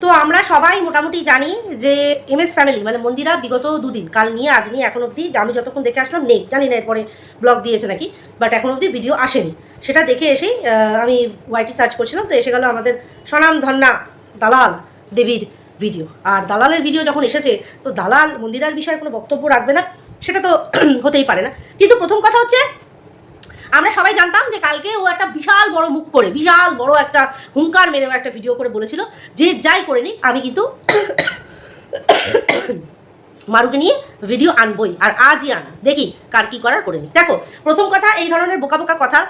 তো আমরা সবাই মোটামুটি জানি যে এমএস ফ্যামিলি মানে মন্দিরা বিগত দুদিন কাল নিয়ে আজ নিয়ে এখন অবধি আমি যতক্ষণ দেখে আসলাম নেই, জানি না এরপরে ব্লগ দিয়েছে নাকি, বাট এখন অবধি ভিডিও আসেনি। সেটা দেখে এসেই আমি ওয়াইটি সার্চ করছিলাম, তো এসে গেল আমাদের স্বনামধন্যা দালাল দেবীর ভিডিও। আর দালালের ভিডিও যখন এসেছে তো দালাল মন্দিরার বিষয়ে কোনো বক্তব্য রাখবে না, সেটা তো হতেই পারে না। কিন্তু প্রথম কথা হচ্ছে, আমরা সবাই জানতাম যে কালকে ও একটা বিশাল বড় মুখ করে বিশাল বড় একটা হুঙ্কার মেরেও একটা ভিডিও করে বলেছিল যে যাই করে নিক আমি কিন্তু মারুকে নিয়ে ভিডিও আনবই, আর আজই আন, দেখি কার কি করার করে নিই। দেখো, প্রথম কথা, এই ধরনের বোকা বোকা কথা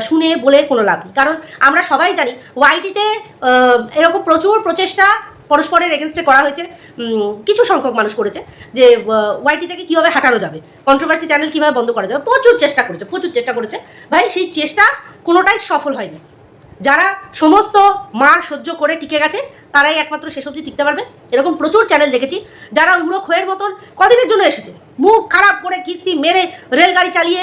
শুনে বলে কোনো লাভ নেই, কারণ আমরা সবাই জানি ওয়াইটিতে এরকম প্রচুর প্রচেষ্টা পরস্পরের এগেনস্টে করা হয়েছে। কিছু সংখ্যক মানুষ করেছে যে ওয়াইটি থেকে কীভাবে হাঁটানো যাবে, কন্ট্রোভার্সি চ্যানেল কীভাবে বন্ধ করা যাবে, প্রচুর চেষ্টা করেছে ভাই। সেই চেষ্টা কোনোটাই সফল হয়নি। যারা সমস্ত মার সহ্য করে টিকে গেছে তারাই একমাত্র শেষ অবধি টিকতে পারবে। এরকম প্রচুর চ্যানেল দেখেছি যারা ওইগুলো খোয়ের মতন কদিনের জন্য এসেছে, মুখ খারাপ করে কিস্তি মেরে রেলগাড়ি চালিয়ে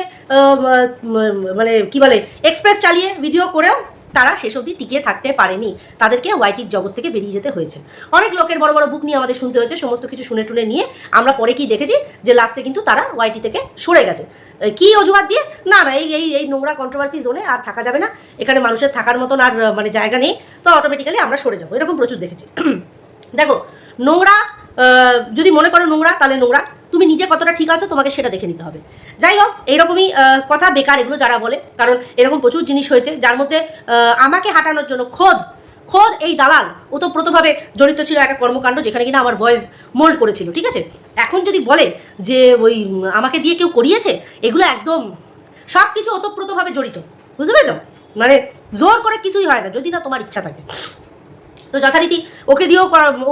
মানে কি বলে এক্সপ্রেস চালিয়ে ভিডিও করেও তারা শেষ অবধি টিকে থাকতে পারেনি, তাদেরকে ওয়াইটির জগৎ থেকে বেরিয়ে যেতে হয়েছে। অনেক লোকের বড় বড় বুক নিয়ে আমাদের শুনতে হয়েছে, সমস্ত কিছু শুনে টুনে নিয়ে আমরা পরে কি দেখেছি যে লাস্টে কিন্তু তারা ওয়াইটি থেকে সরে গেছে। কি অজুহাত দিয়ে? না না, এই এই এই নোংরা কন্ট্রোভার্সি জোনে আর থাকা যাবে না, এখানে মানুষের থাকার মতন আর মানে জায়গা নেই, তো অটোমেটিক্যালি আমরা সরে যাবো, এরকম প্রচুর দেখেছি। দেখো, নোংরা যদি মনে করো নোংরা, তাহলে নোংরা, তুমি নিজে কতটা ঠিক আছো তোমাকে সেটা দেখে নিতে হবে। যাই হোক, এইরকমই কথা বেকার এগুলো যারা বলে, কারণ এরকম প্রচুর জিনিস হয়েছে যার মধ্যে আমাকে হাঁটানোর জন্য খোদ এই দালাল ওতপ্রোতভাবে জড়িত ছিল একটা কর্মকাণ্ড, যেখানে কিনা আমার ভয়েস মোল্ড করেছিল, ঠিক আছে। এখন যদি বলে যে ওই আমাকে দিয়ে কেউ করিয়েছে, এগুলো একদম সব কিছু ওতপ্রোতভাবে জড়িত, বুঝতে পেরেছ? মানে জোর করে কিছুই হয় না যদি না তোমার ইচ্ছা থাকে। তো যথারীতি ওকে দিয়েও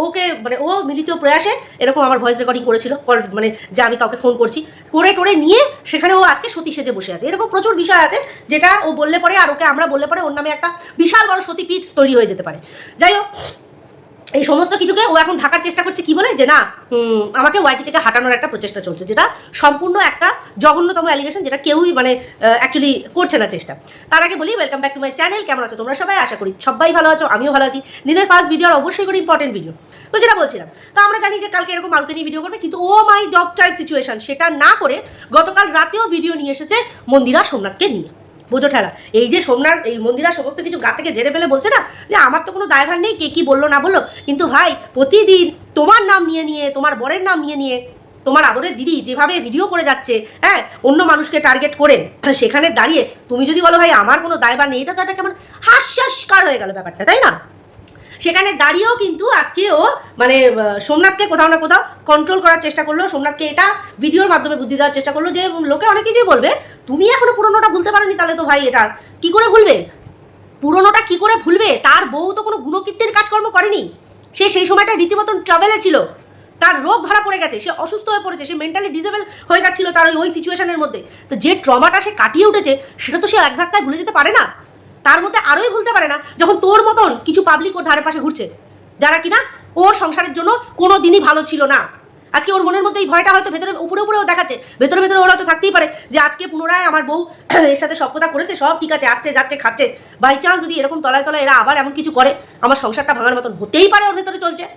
ওকে মানে ও মিলিত প্রয়াসে এরকম আমার ভয়েস রেকর্ডিং করেছিল, কল মানে যে আমি কাউকে ফোন করছি করে টোরে নিয়ে সেখানে ও আজকে সতী সেজে বসে আছে। এরকম প্রচুর বিষয় আছে যেটা ও বললে পরে আর ওকে আমরা বললে পরে ওর নামে একটা বিশাল বড় সতীপীঠ তৈরি হয়ে যেতে পারে। যাই হোক, এই সমস্ত কিছুকে ও এখন ঢাকার চেষ্টা করছে, কি বলে যে না আমাকে ওয়াইটি থেকে হাঁটানোর একটা প্রচেষ্টা চলছে, যেটা সম্পূর্ণ একটা জঘন্যতম অ্যালিগেশন, যেটা কেউই মানে অ্যাকচুয়ালি করছে না চেষ্টা। তার আগে বলি, welcome back to my channel. কেমন আছো তোমরা সবাই? আশা করি সবাই ভালো আছো, আমিও ভালো আছি। দিনের ফার্স্ট ভিডিও আর অবশ্যই করে ইম্পর্টেন্ট ভিডিও। তো যেটা বলছিলাম, তো আমরা জানি যে কালকে এরকম মারুকে নিয়ে ভিডিও করবে, কিন্তু ও মাই ডগ টাইপ সিচুয়েশন সেটা না করে গতকাল রাতেও ভিডিও নিয়ে এসেছে মন্দিরা সোমনাথকে নিয়ে। বোঝো ঠেলা, এই যে সোমনাথ এই মন্দিরা সমস্ত কিছু গা থেকে ঝেড়ে ফেলে বলছে না যে আমার তো কোনো দায়ভার নেই, কে কি বললো না বললো, কিন্তু ভাই প্রতিদিন তোমার নাম নিয়ে নিয়ে, তোমার বরের নাম নিয়ে নিয়ে, তোমার আদরের দিদি যেভাবে ভিডিও করে যাচ্ছে, হ্যাঁ, অন্য মানুষকে টার্গেট করে, সেখানে দাঁড়িয়ে তুমি যদি বলো ভাই আমার কোনো দায়ভার নেই, এটা তো একটা কেমন হাস্যাস্কার হয়ে গেল ব্যাপারটা, তাই না? সেখানে দাঁড়িয়েও কিন্তু আজকে ও মানে সোমনাথকে কোথাও না কোথাও কন্ট্রোল করার চেষ্টা করলো, সোমনাথকে এটা ভিডিওর মাধ্যমে বুদ্ধি দেওয়ার চেষ্টা করলো যে লোকে অনেক কিছুই বলবে, তুমি এখনো পুরোনোটা ভুলতে পারোনি, তাহলে তো ভাই এটা কি করে ভুলবে? পুরোনোটা কি করে ভুলবে? তার বউ তো কোনো গুণকীর্তির কাজকর্ম করেনি, সে সেই সময়টা রীতিমতন ট্রাভেলে ছিল, তার রোগ ধরা পড়ে গেছে, সে অসুস্থ হয়ে পড়েছে, সে মেন্টালি ডিসেবল হয়ে যাচ্ছিল তার ওই সিচুয়েশনের মধ্যে। তো যে ট্রমাটা সে কাটিয়ে উঠেছে সেটা তো সে এক ধাক্কায় ভুলে যেতে পারে না। তার মধ্যে আরোই ভুলতে পারে না যখন তোর মতন কিছু পাবলিক ওর ধারে পাশে ঘুরছে, যারা কিনা ওর সংসারের জন্য কোনো দিনই ভালো ছিল না। আজকে ওর মনের মধ্যে এই ভয়টা হয়তো ভেতরে উপরে উপরেও দেখাচ্ছে, ভেতরে ভেতরে ওরা তো থাকতেই পারে যে আজকে পুনরায় আমার বউ এর সাথে সব কথা করেছে, সব ঠিক আছে, আসছে যাচ্ছে খাচ্ছে, বাই চান্স যদি এরকম তলায় তলায় এরা আবার এমন কিছু করে আমার সংসারটা ভাঙার মতন হতেই পারে ওর ভেতরে চলছে।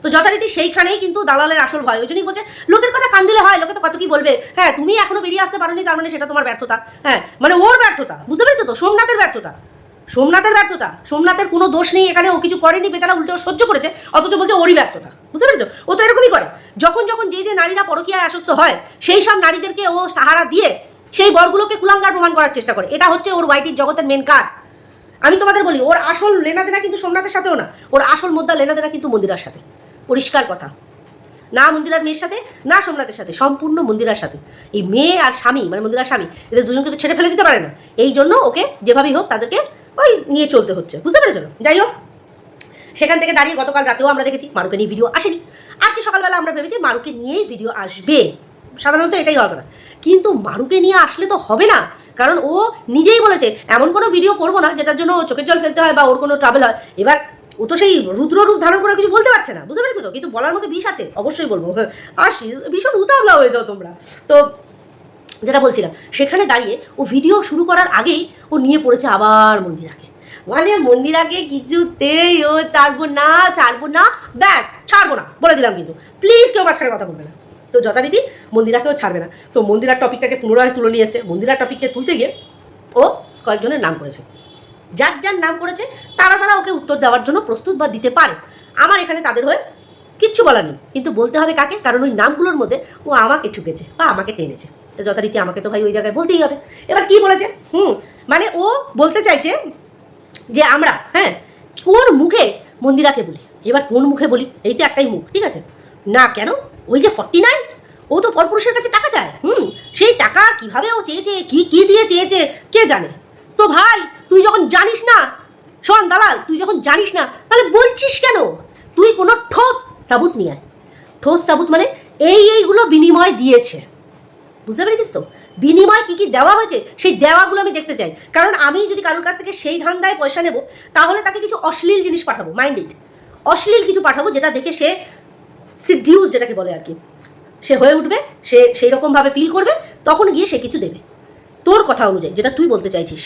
তো যথারীতি সেইখানেই কিন্তু দালালের আসল ভয়। ওই জন্যই বলছে লোকের কথা কান দিলে হয়, লোকে তো কত কি বলবে, হ্যাঁ তুমি এখনো বেরিয়ে আসতে পারোনি তার মানে সেটা তোমার ব্যর্থতা, হ্যাঁ মানে ওর ব্যর্থতা, বুঝতে পেরেছো তো? সোমনাথের ব্যর্থতা, সোমনাথের কোনো দোষ নেই এখানে, ও কিছু করেনি, বেচারা উল্টে সহ্য করেছে, অথচ বলছে ওরই ব্যর্থতা, বুঝতে পেরেছো? ও তো এরকমই করে, যখন যখন যে নারীরা পরকীয়ায় আসক্ত হয় সেই সব নারীদেরকে ও সাহারা দিয়ে সেই বরগুলোকে কুলাঙ্গার প্রমাণ করার চেষ্টা করে। এটা হচ্ছে ওর ওয়াইটির জগতের মেন কাজ। আমি তোমাদের বলি, ওর আসল লেনাদেনা কিন্তু সোমনাথের সাথেও না, ওর আসল মুদ্রা লেনাদেনা কিন্তু মন্দিরার সাথে, পরিষ্কার কথা। না মন্দিরার মেয়ের সাথে, না সোমনাথের সাথে, সম্পূর্ণ মন্দিরার সাথে। এই মেয়ে আর স্বামী মানে মন্দিরার স্বামী, এদের দুজনকে তো ছেড়ে ফেলে দিতে পারে না, এই জন্য ওকে যেভাবেই হোক তাদেরকে ওই নিয়ে চলতে হচ্ছে, বুঝতে পেরেছো? যাই হোক, সেখান থেকে দাঁড়িয়ে গতকাল রাতেও আমরা দেখেছি মারুকে নিয়ে ভিডিও আসেনি। আজকে সকালবেলা আমরা ভেবেছি মারুকে নিয়েই ভিডিও আসবে, সাধারণত এটাই হবে না, কিন্তু মারুকে নিয়ে আসলে তো হবে না, কারণ ও নিজেই বলেছে এমন কোনো ভিডিও করবো না যেটার জন্য চোখের জল ফেলতে হয় বা ওর কোনো ট্রাভেল হয়। এবার ও তো সেই রুদ্র রূপ ধারণ করে কিছু বলতে পারছে না, বুঝতে পেরেছো তো? কিন্তু বলার মধ্যে বিষ আছে, অবশ্যই বলবো। আসি, ভীষণ উতাবলা হয়ে যাও তোমরা। তো যেটা বলছিলাম, সেখানে দাঁড়িয়ে ও ভিডিও শুরু করার আগেই ও নিয়ে পড়েছে আবার মন্দিরাকে, মানে মন্দিরাকে কিছুতেই ও ছাড়বো না, ব্যাস ছাড়বো না বলে দিলাম, কিন্তু প্লিজ কেউ মাঝখানে কথা বলবে না। তো যথারীতি মন্দিরাকেও ছাড়বে না। তো মন্দিরার টপিকটাকে পুনরায় তুলে নিয়ে এসে মন্দিরার টপিককে তুলতে গিয়ে ও কয়েকজনের নাম করেছে, যার যার নাম করেছে তারা ওকে উত্তর দেওয়ার জন্য প্রস্তুত বা দিতে পারে। আমার এখানে তাদের হয়ে কিচ্ছু বলার নেই, কিন্তু বলতে হবে কাকে? কারণ ওই নামগুলোর মধ্যে ও আমাকে ঠুকেছে বা আমাকে টেনেছে, তো যথারীতি আমাকে তো ভাই ওই জায়গায় বলতেই হবে। এবার কি বলেছে? মানে ও বলতে চাইছে যে আমরা কোন মুখে মন্দিরাকে বলি। এবার কোন মুখে বলি? এই তো একটাই মুখ, ঠিক আছে না? কেন? ওই যে 49 ও তো পরপুরুষের কাছে টাকা চায়। সেই টাকা কিভাবে ও চেয়েছে, কি দিয়ে চেয়েছে কে জানে। তো ভাই তুই যখন জানিস না, শোন দালাল, তুই যখন জানিস না তাহলে বলছিস কেন? তুই কোনো ঠোস সাবুত নিয়ে আয়। ঠোস সাবুত মানে এইগুলো বিনিময় দিয়েছে, বুঝতে পেরেছিস তো? বিনিময় কি দেওয়া হয়েছে সেই দেওয়াগুলো আমি দেখতে চাই। কারণ আমি যদি কারোর কাছ থেকে সেই ধান্দায় পয়সা নেব, তাহলে তাকে কিছু অশ্লীল জিনিস পাঠাবো, মাইন্ডেড অশ্লীল কিছু পাঠাবো, যেটা দেখে সে সিডিউস যেটাকে বলে আর কি, সে হয়ে উঠবে, সে সেই রকমভাবে ফিল করবে, তখন গিয়ে সে কিছু দেবে তোর কথা অনুযায়ী, যেটা তুই বলতে চাইছিস।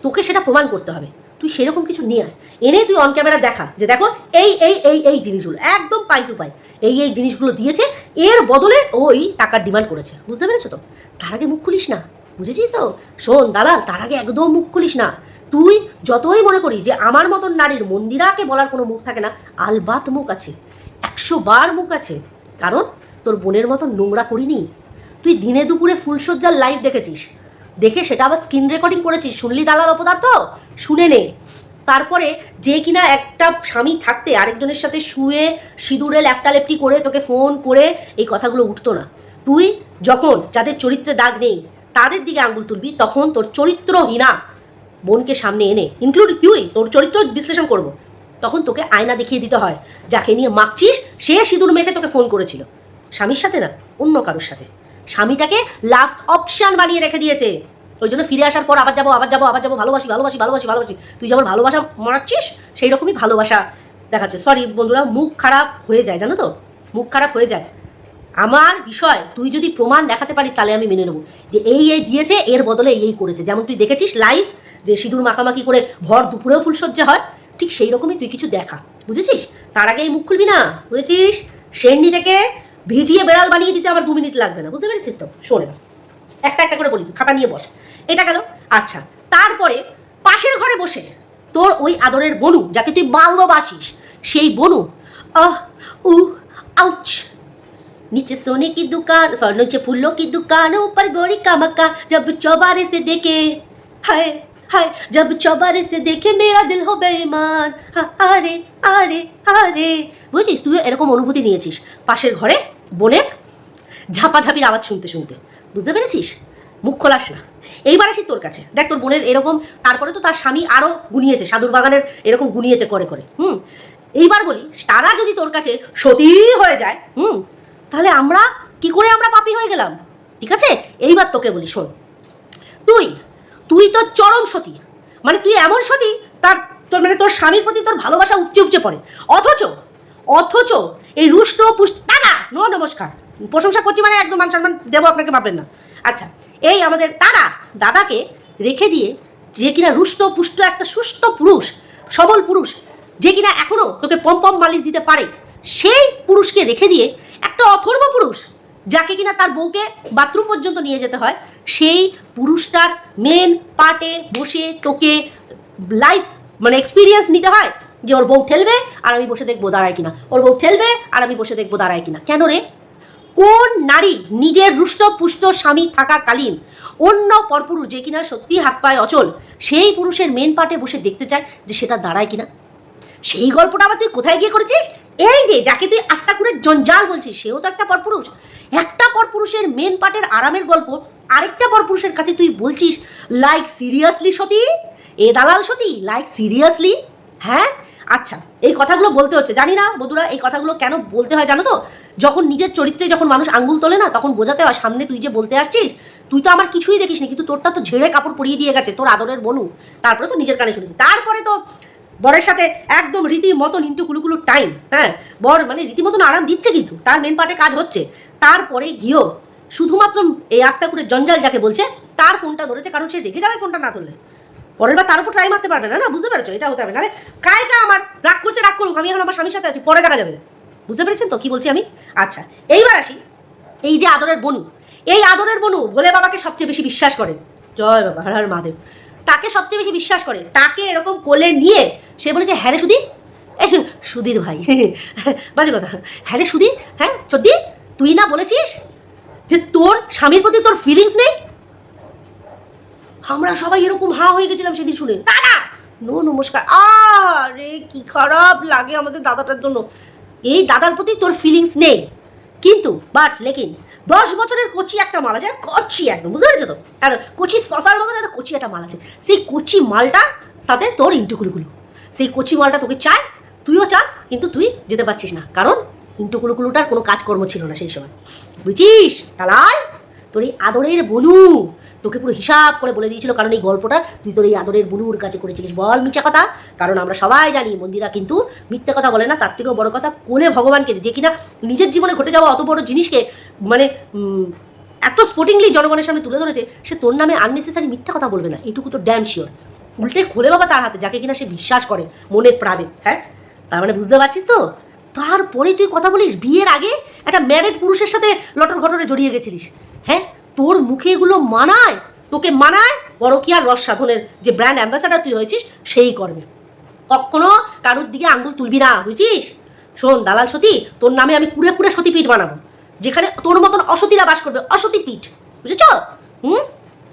তোকে সেটা প্রমাণ করতে হবে। তুই সেরকম কিছু নিয়ে আয়, এনে তুই অন ক্যামেরা দেখা যে দেখো এই জিনিসগুলো একদম পাই টু পাই এই জিনিসগুলো দিয়েছে, এর বদলে ওই টাকার ডিমান্ড করেছে। বুঝতে পেরেছো তো? তার আগে মুখ খুলিস না, বুঝেছিস তো? শোন দালাল, তার আগে একদম মুখ খুলিস না। তুই যতই মনে করিস যে আমার মতন নারীর মন্দিরাকে বলার কোনো মুখ থাকে না, আলবাত মুখ আছে, 100 বার মুখ আছে। কারণ তোর বোনের মতন নোংরা করিনি। তুই দিনে দুপুরে ফুলসজ্জার লাইভ দেখেছিস, দেখে সেটা আবার স্ক্রিন রেকর্ডিং করেছিস, শুনলি দালাল অপদার্থ? শুনে নে। তারপরে যে কিনা একটা স্বামী থাকতে আরেকজনের সাথে শুয়ে সিঁদুরে ল্যাপটালেপটি করে তোকে ফোন করে এই কথাগুলো উঠতো না। তুই যখন যাদের চরিত্রে দাগ নেই তাদের দিকে আঙুল তুলবি, তখন তোর চরিত্রহীনা বোনকে সামনে এনে ইনক্লুড তুই তোর চরিত্র বিশ্লেষণ করব, তখন তোকে আয়না দেখিয়ে দিতে হয়। যাকে নিয়ে মাখছিস সে সিঁদুর মেখে তোকে ফোন করেছিল, স্বামীর সাথে না, অন্য কারোর সাথে। স্বামীটাকে লাস্ট অপশান বানিয়ে রেখে দিয়েছে। ওই জন্য ফিরে আসার পর আবার যাবো ভালোবাসি। তুই যেমন ভালোবাসা মরাচ্ছিস সেই রকমই ভালোবাসা দেখাচ্ছে। সরি বন্ধুরা, মুখ খারাপ হয়ে যায়, জানো তো, মুখ খারাপ হয়ে যায়। আমার বিষয় তুই যদি প্রমাণ দেখাতে পারিস তাহলে আমি মেনে নেবো যে এই দিয়েছে, এর বদলে এই করেছে। যেমন তুই দেখেছিস লাইভ যে সিঁদুর মাখামাখি করে ভর দুপুরেও ফুলসজ্জা হয়, ঠিক সেই রকমই তুই কিছু দেখা, বুঝেছিস? তার আগে এই মুখ খুলবি না, বুঝেছিস? সেন্ডি থেকে ভিজিয়ে বেড়াল বানিয়ে দিতে আমার 2 মিনিট লাগবে না, বুঝতে পেরেছিস তো? শোনে না, একটা করে বলি, খাতা নিয়ে বস। এটা গেল। আচ্ছা, তারপরে পাশের ঘরে বসে তোর ওই আদরের বনু, যাকে তুই ভালোবাসিস, সেই বনু আউচ, नीचे सोने की दुकान, नीचे फूलों की दुकान, ऊपर गोरी का मक्का, जब चौबारे से देखे हाय हाय, जब चौबारे से देखे मेरा दिल हो बेईमान, আরে আরে আরে। বুঝছিস? তুই এরকম অনুভূতি নিয়েছিস পাশের ঘরে বোনের ঝাপাঝাপির আওয়াজ শুনতে শুনতে, বুঝতে পেরেছিস? মুখ খোলাস না। এইবার আসি তোর কাছে, দেখ তোর বোনের এরকম, তারপরে তো তার স্বামী আরও গুনিয়েছে, সাধুর বাগানের এরকম গুনিয়েছে করে করে। এইবার বলি, তারা যদি তোর কাছে সতী হয়ে যায়, তাহলে আমরা কি করে আমরা পাপী হয়ে গেলাম? ঠিক আছে, এইবার তোকে বলি, শোন, তুই তো চরম সতী, মানে তুই এমন সতী তোর মানে তোর স্বামীর প্রতি তোর ভালোবাসা উপচে পড়ে, অথচ এই রুষ্ট পুষ্ট দাদা, নমস্কার, প্রশংসা করছি মানে একদম মান সম্মান দেবো আপনাকে, ভাববেন না। আচ্ছা, এই আমাদের দাদাকে রেখে দিয়ে যে কিনা রুষ্ট পুষ্ট একটা সুস্থ পুরুষ, সবল পুরুষ, যে কিনা এখনো তোকে পম মালিশ দিতে পারে, সেই পুরুষকে রেখে দিয়ে একটা অথর্ব পুরুষ, যাকে কিনা তার বউকে বাথরুম পর্যন্ত নিয়ে যেতে হয়, সেই পুরুষটার মেন পার্টে বসে তোকে লাইফ মানে এক্সপিরিয়েন্স নিতে হয় যে ওর বউ ঠেলবে আর আমি বসে দেখবো দাঁড়ায় কিনা, ওর বউ ঠেলবে আর আমি বসে দেখবো দাঁড়ায় কিনা। কেন রে? কোন নারী নিজের রুষ্ট পুষ্ট স্বামী থাকাকালীন অন্য পরপুরুষ, যে কিনা সত্যি হাত পায়ে অচল, সেই পুরুষের মেন পার্টে বসে দেখতে চায় যে সেটা দাঁড়ায় কিনা? সেই গল্পটা আবার তুই কোথায় গিয়ে করেছিস? এই যে যাকে তুই আস্তা করে জঞ্জাল বলছিস, সেও তো একটা পরপুরুষ। একটা পরপুরুষের মেন পার্টের আরামের গল্প আরেকটা পরপুরুষের কাছে তুই বলছিস লাইক সিরিয়াসলি সতী? এ দালাল সতী, লাইক সিরিয়াসলি? হ্যাঁ, আচ্ছা, এই কথাগুলো বলতে হচ্ছে, জানি না বন্ধুরা এই কথাগুলো কেন বলতে হয় জানো তো? যখন নিজের চরিত্রে যখন মানুষ আঙ্গুল তোলে না, তখন বোঝাতে হয় সামনে তুই যে বলতে আসছিস, তুই তো আমার কিছুই দেখিস নি, কিন্তু তোরটা তো ঝেড়ে কাপড় পরিয়ে দিয়ে গেছে তোর আদরের বনু। তারপরে তো নিজের কানে শুনেছি, তারপরে তো বরের সাথে একদম রীতিমতন ইন্টু কুলুকুলু টাইম, বর মানে রীতিমতন আরাম দিচ্ছে, কিন্তু তার মেন পার্টে কাজ হচ্ছে। তারপরে গিয়েও শুধুমাত্র এই আস্তা করে জঞ্জাল যাকে বলছে তার ফোনটা ধরেছে, কারণ সে রেখে যাবে ফোনটা না ধরলে। পরের বার তার উপর ট্রাই মারতে পারবে না, না বুঝতে পেরেছো? এটা হতে হবে, নাহলে কায়কা আমার রাগ করছে, রাগ করুক, আমি এখন আমার স্বামীর সাথে আছি, পরে দেখা যাবে। বুঝতে পেরেছেন তো কি বলছি আমি? আচ্ছা, এইবার আসি, এই যে আদরের বনু, এই আদরের বনু ভোলে বাবাকে সবচেয়ে বেশি বিশ্বাস করে। জয় বাবা, হর হর মহাদেব। তাকে সবচেয়ে বেশি বিশ্বাস করে, তাকে এরকম কোলে নিয়ে সে বলেছে, হ্যাঁ রে সুধীর, সুধীর ভাই বাজে কথা, হ্যাঁ রে সুধীর, হ্যাঁ চোদ্দি, তুই না বলেছিস যে তোর স্বামীর প্রতি তোর ফিলিংস নেই? আমরা সবাই এরকম হা হয়ে গেছিলাম সেদিন শুনে। দাদা নো নমস্কার, আরে কি খারাপ লাগে আমাদের দাদাটার জন্য। এই দাদার প্রতি তোর ফিলিংস নেই, কিন্তু বাট লেকিন 10 বছরের কচি একটা মাল আছে, কচি একদম, বুঝতে পেরেছো তো? কচি শশার মতন একটা কচি একটা মাল আছে, সেই কচি মালটা সাথে তোর ইন্টুকুলুকুলু, সেই কচি মালটা তোকে চায়, তুইও চাস, কিন্তু তুই যেতে পারছিস না, কারণ ইন্টুকুলুকুলুটার কোনো কাজকর্ম ছিল না সেই সময়, বুঝছিস? তালাই তোর এই আদরের বনু তোকে পুরো হিসাব করে বলে দিয়েছিল, কারণ এই গল্পটা তুই তোর এই আদরের বনুর কাছে করেছিলিস। বল মিথ্যা কথা, কারণ আমরা সবাই জানি মন্দিরা কিন্তু মিথ্যা কথা বলে না। তার থেকেও বড় কথা, কোলে ভগবানকে, যে কিনা নিজের জীবনে ঘটে যাওয়া অত বড় জিনিসকে মানে এত স্পোর্টিংলি জনগণের সামনে তুলে ধরেছে, সে তোর নামে আননেসেসারি মিথ্যা কথা বলবে না, এইটুকু তো ড্যাম শিওর। উল্টে খোলে বাবা তার হাতে, যাকে কিনা সে বিশ্বাস করে মনে প্রাণে। হ্যাঁ, তার মানে বুঝতে পারছিস তো? তারপরে তুই কথা বলিস বিয়ের আগে একটা ম্যারিড পুরুষের সাথে লটর ঘটরে জড়িয়ে গেছিলিস। হ্যাঁ, তোর মুখে এগুলো মানায়? তোকে মানায় পরকীয়ার রস সাধনের যে ব্র্যান্ড অ্যাম্বাসাডার তুই হয়েছিস সেই কর্মে। কখনো কারুর দিকে আঙ্গুল তুলবি না, বুঝছিস? শোন দালাল সতী, তোর নামে আমি কুড়ে কুড়ে সতীপীঠ বানাবো, যেখানে তোর মতন অসতীরা বাস করবে, অসতীপীঠ, বুঝেছ?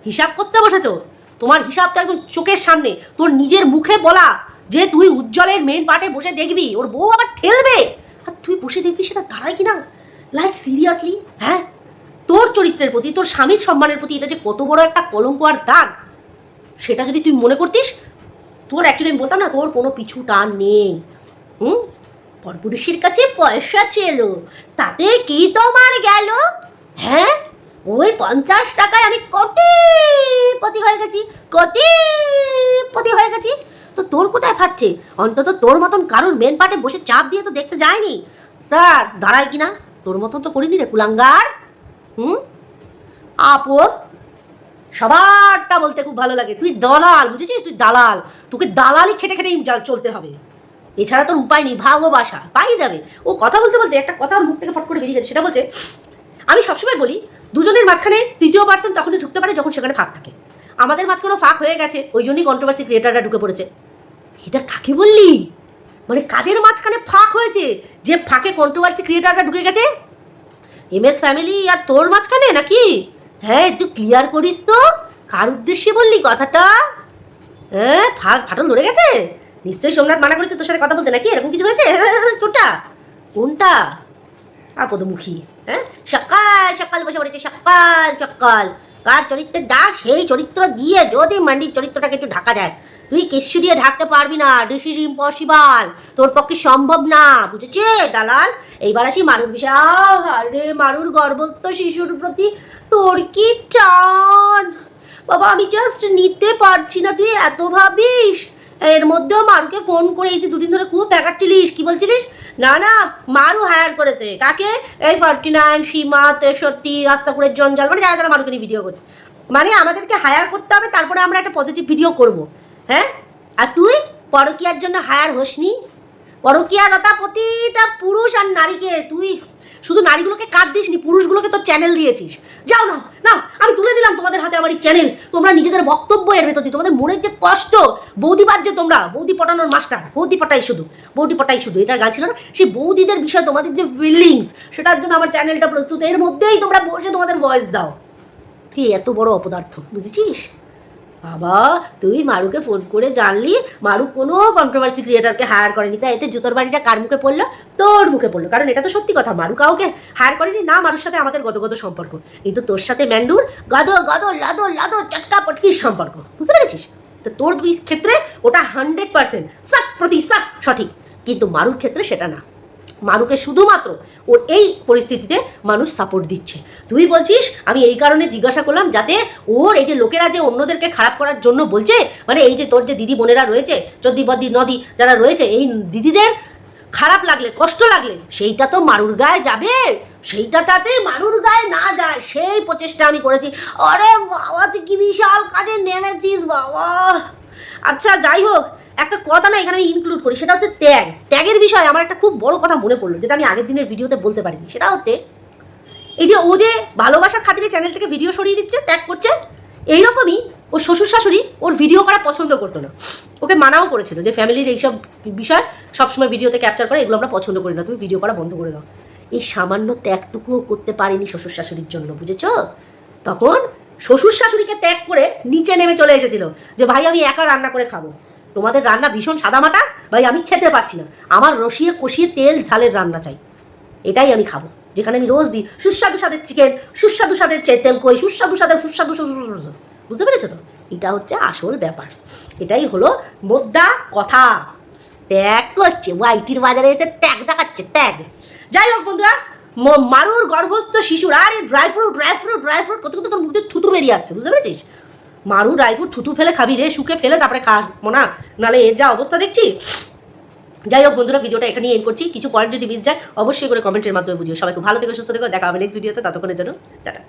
হিসাব করতে বসেছো? তোমার হিসাবটা একদম চোখের সামনে, তোর নিজের মুখে বলা যে তুই উজ্জ্বলের মেন পার্টে বসে দেখবি, ওর বউ আবার ঠেলবে, আর তুই বসে দেখবি সেটা দাঁড়ায় কিনা। Like seriously? হ্যাঁ, তোর চরিত্রের প্রতি, তোর স্বামীর সম্মানের প্রতি এটা যে কত বড় একটা কলঙ্ক আর দাগ, সেটা যদি তুই মনে করতিস, তোর অ্যাকচুয়ালি আমি বলতাম না, তোর কোনো পিছু টান নেই। পরপুরুষের কাছে পয়সা ছিল, তাতে কি তোমার গেল? হ্যাঁ, ওই 50 টাকায় আমি কোটিপতি হয়ে গেছি, কোটিপতি হয়ে গেছি। তো তোর কোথায় ফাটছে? অন্তত তোর মতন কারোর মেন পার্টে বসে চাপ দিয়ে তো দেখতে যায়নি, স্যার দাঁড়ায় কিনা। তোর মতন তো করিনি রে কুলাঙ্গার। আপদ সবারটা বলতে খুব ভালো লাগে, তুই দালাল, বুঝেছিস? তুই দালাল, তোকে দালালি খেটে খেটেই চলতে হবে, এছাড়া তোর উপায় নেই। ভালোবাসা পাই যাবে। ও কথা বলতে বলতে একটা কথা মুখ থেকে ফট করে বেরিয়ে গেছে, সেটা বলছে, আমি সবসময় বলি দুজনের মাঝখানে তৃতীয় পার্সন তখনই ঢুকতে পারে যখন সেখানে ফাঁক থাকে। আমাদের মাঝখানে ফাঁক হয়ে গেছে, ওই জন্যই কন্ট্রোভার্সি ক্রিয়েটাররা ঢুকে পড়েছে। এটা কাকে বললি? মানে কাদের মাঝখানে ফাঁক হয়েছে যে ফাঁকে কন্ট্রোভার্সি ক্রিয়েটাররা ঢুকে গেছে? MS ফ্যামিলি আর তোর মাঝখানে নাকি? হ্যাঁ, একটু ক্লিয়ার করিস তো, কার উদ্দেশ্যে বললি কথাটা? হ্যাঁ, ফাটল ধরে গেছে নিশ্চয়ই। সোমনাথ মানা করেছে তোর সাথে কথা বলতে, নাকি এরকম কিছু হয়েছে? কোনটা কোনটা? আপদমুখী। হ্যাঁ, সকাল সকাল বসে পড়েছে, সকাল সকাল। কার চরিত্রের ডাক, সেই চরিত্র দিয়ে যদি মান্ডির চরিত্রটাকে একটু ঢাকা যায়, তুই কিছু দিয়ে ঢাকতে পারবি না, দিস ইজ ইম্পসিবল, তোর পক্ষে সম্ভব না, বুঝেছে দালাল? এইবার আসি মারুর বিষয়। আরে মারুর গর্ভস্থ শিশুর প্রতি তোর কি টান বাবা, আমি জাস্ট নিতে পারছি না। তুই এত ভাবিস? এর মধ্যেও মারুকে ফোন করে এই যে 2 দিন ধরে খুব দেখাচ্ছিলিস, কি বলছিলিস? না না, মারু হায়ার করেছে কাকে? এই 49, সীমা, 63, আস্তাকুরের জঞ্জাল, মানে যারা যারা মারুকে নিয়ে ভিডিও করছে, মানে আমাদেরকে হায়ার করতে হবে, তারপরে আমরা একটা পজিটিভ ভিডিও করব। হ্যাঁ, আর তুই পরকীয়ার জন্য হায়ার হসনি? পরকীয়ারতা প্রতিটা পুরুষ আর নারীকে, তুই শুধু নারীগুলোকে কাট দিসনি, পুরুষগুলোকে তোর চ্যানেল দিয়েছিস। যাও না না, আমি তুলে দিলাম তোমাদের হাতে আমার এই চ্যানেল, তোমরা নিজেদের বক্তব্য এর ভেতর দিয়ে, তোমাদের মনের যে কষ্ট, বৌদিবাদ যে তোমরা, বৌদি পটানোর মাস্টার, বৌদি পটাই শুধু, বৌদি পটাই শুধু, এটা গান ছিল না? সেই বৌদিদের বিষয়ে তোমাদের যে ফিলিংস, সেটার জন্য আমার চ্যানেলটা প্রস্তুত। এর মধ্যেই তোমরা বসে তোমাদের ভয়েস দাও। কি এত বড় অপদার্থ, বুঝেছিস? বাবা, তুই মারুকে ফোন করে জানলি মারু কোনো কন্ট্রোভার্সি ক্রিয়েটারকে হায়ার করেনি, তাই এতে জুতোর বাড়িটা কার মুখে পড়লো? তোর মুখে পড়লো, কারণ এটা তো সত্যি কথা, মারু কাউকে হায়ার করেনি না। মারুর সাথে আমাদের গদগদ সম্পর্ক, কিন্তু তোর সাথে ম্যান্ডুর গাদো গাদো লাদো লাদো চটকা পটকির সম্পর্ক, বুঝতে পেরেছিস? তো তোর ক্ষেত্রে ওটা 100% সাত প্রতিশত সঠিক, কিন্তু মারুর ক্ষেত্রে সেটা না। মারুকে শুধুমাত্র ওর এই পরিস্থিতিতে মানুষ সাপোর্ট দিচ্ছে। তুই বলছিস আমি এই কারণে জিজ্ঞাসা করলাম, যাতে ওর এই যে লোকেরা যে অন্যদেরকে খারাপ করার জন্য বলছে, মানে এই যে তোর যে দিদি বোনেরা রয়েছে, চদ্দি বদ্দি নদী যারা রয়েছে, এই দিদিদের খারাপ লাগলে, কষ্ট লাগলে, সেইটা তো মারুর গায়ে যাবে, সেইটা তাতে মারুর গায়ে না যায়, সেই প্রচেষ্টা আমি করেছি। আরে বাবা, তুই কি বিশাল কাজে নেমেছিস বাবা, আচ্ছা যাই হোক, একটা কথা না এখানে আমি ইনক্লুড করি, সেটা হচ্ছে ত্যাগ। ত্যাগের বিষয়ে আমার একটা খুব বড় কথা মনে পড়লো, যেটা আমি আগের দিনের ভিডিওতে বলতে পারিনি। সেটা হচ্ছে এই যে ও যে ভালোবাসার খাতিরে চ্যানেল থেকে ভিডিও সরিয়ে দিচ্ছে, ত্যাগ করছে, এইরকমই ওর শ্বশুর শাশুড়ি ওর ভিডিও করা পছন্দ করতো না, ওকে মানাও করেছিল যে ফ্যামিলির এইসব বিষয় সবসময় ভিডিওতে ক্যাপচার করে, এগুলো আমরা পছন্দ করি না, তুমি ভিডিও করা বন্ধ করে দাও। এই সামান্য ত্যাগটুকুও করতে পারিনি শ্বশুর শাশুড়ির জন্য, বুঝেছ? তখন শ্বশুর শাশুড়িকে ত্যাগ করে নিচে নেমে চলে এসেছিল যে ভাই আমি একা রান্না করে খাবো, তোমাদের রান্না ভীষণ সাদামাটা, ভাই আমি খেতে পারছি না, আমার রসিয়ে কষিয়ে তেল ঝালের রান্না চাই, এটাই আমি খাবো, যেখানে আমি রোজ দিই সুস্বাদু স্বাদের চিকেন, সুস্বাদু স্বাদের তেল কই, সুস্বাদু স্বাদের সুস্বাদু, বুঝতে পেরেছো তো? এটা হচ্ছে আসল ব্যাপার, এটাই হলো মোদ্দা কথা। ত্যাগ করছে, ওয়াইটির বাজারে এসে ত্যাগ দেখাচ্ছে, ত্যাগ। যাই হোক বন্ধুরা, মারুর গর্ভস্থ শিশুর আর এই ড্রাই ফ্রুট কত কত তোর মুখে থুতু বেরিয়ে আসছে, বুঝতে পেরেছিস? মারু ড্রাই ফ্রুট থুতু ফেলে খাবি রে, শুকে ফেলে তারপরে খা মোনা, নাহলে এর যা অবস্থা দেখছি। যাই হোক বন্ধুরা, ভিডিওটা এখানে এন্ড করছি। কিছু পয়েন্ট যদি মিস যায় অবশ্যই করে কমেন্টের মাধ্যমে বুঝিও। সবাইকে ভালো থেকো, সুস্থ থেকো, দেখা হবে নেক্সট ভিডিওতে, ততক্ষণের জন্য টাটা।